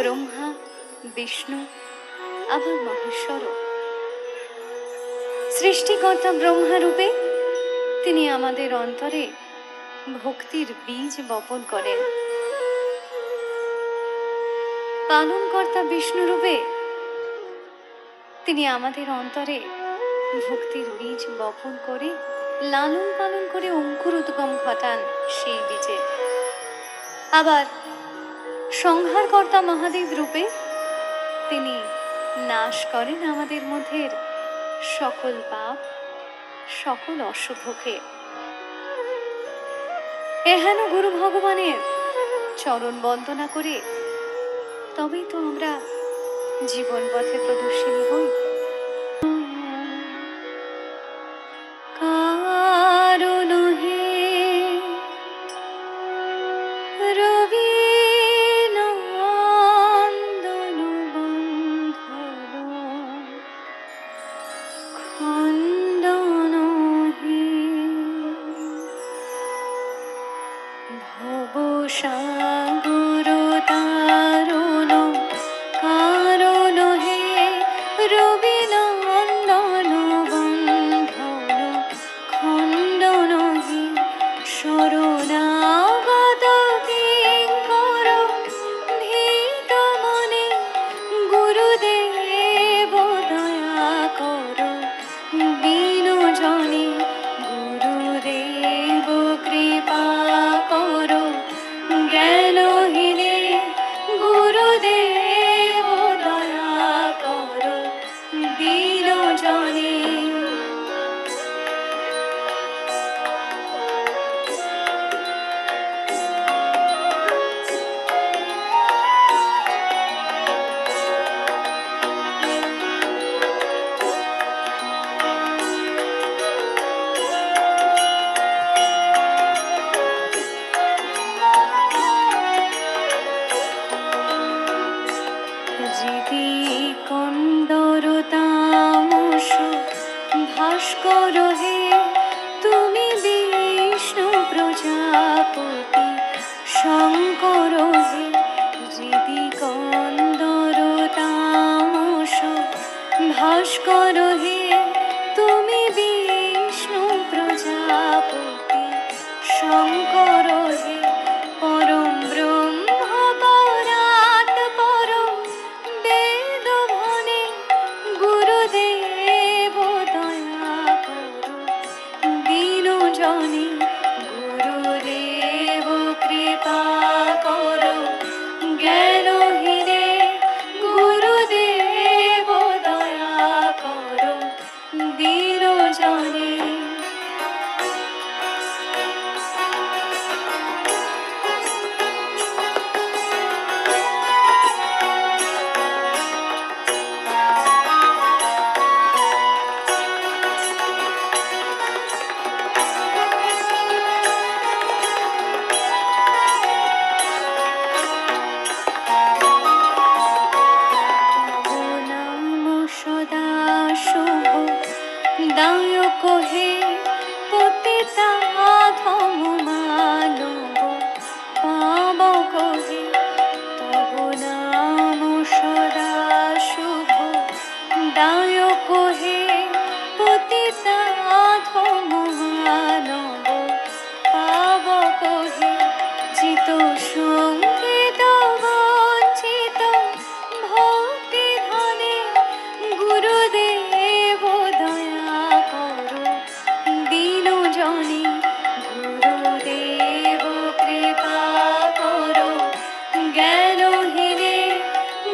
ব্রহ্মা, বিষ্ণু আবার মহেশ্বরও। সৃষ্টিকর্তা ব্রহ্মারূপে তিনি আমাদের অন্তরে ভক্তির বীজ বপন করেন। পালনকর্তা বিষ্ণুরূপে তিনি আমাদের অন্তরে ভক্তির বীজ বপন করে লালন পালন করে অঙ্কুর উদ্গম ঘটান সেই বীজে। আবার সংহারকর্তা মহাদেব রূপে তিনি নাশ করেন আমাদের মধ্যে সকল পাপ, সকল অশুভকে। এহেন গুরু ভগবানের চরণ বন্দনা করে তবেই তো আমরা জীবন পথে প্রদর্শিনী হই। কারণ হে রবি নন্দন বন্ধন খণ্ডন হে ভব সাগর তারণ কারণ হে রবি নন্দন বন্ধন খণ্ডন হে শরণাগত কিঙ্কর ভীত মনে গুরুদেব দয়া কর বিনু জনে গুরুদেব কৃপা কর জ্ঞানহীনে গুরুদেব দয়া কর বিনু জনে। জিতি কন্দর তামস ভাস্কর হে তুমি বিষ্ণু প্রজাপতি শঙ্কর হে জিতি কন্দর তামস ভাস্কর হে তুমি বিষ্ণু প্রজাপতি শঙ্কর হে পরম ব্রহ্ম পরাৎ পরম বেদ ভনে গুরুদেব দয়া কর বিনু জনে গুরুদেব কৃপা কর জ্ঞানহীনে গুরুদেব দয়া কর বিনু জনে। সদা শুভ দায়ক হে পতিতা ধম মানব পাবক হে তব নাম সদা শুভ দায়ক হে পতিতা ধম মানব পাবক হে চিত সঙ্গীত বঞ্চিত ভক্তি ধনে গুরুদেব দয়া কর বিনু জনে গুরুদেব কৃপা কর জ্ঞানহীনে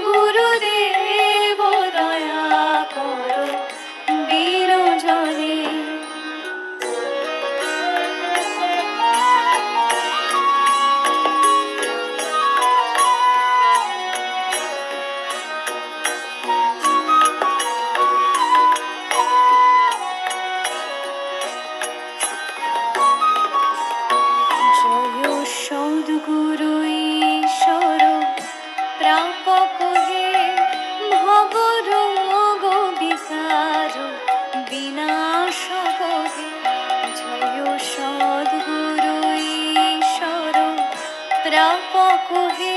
গুরুদেব দয়া কর বিনু জনে। সদ্গুরু ঈশ্বর প্রাপক হে ভব রোগ বিকার বিনাশক হে জয় সদ্গুরু ঈশ্বর প্রাপক হে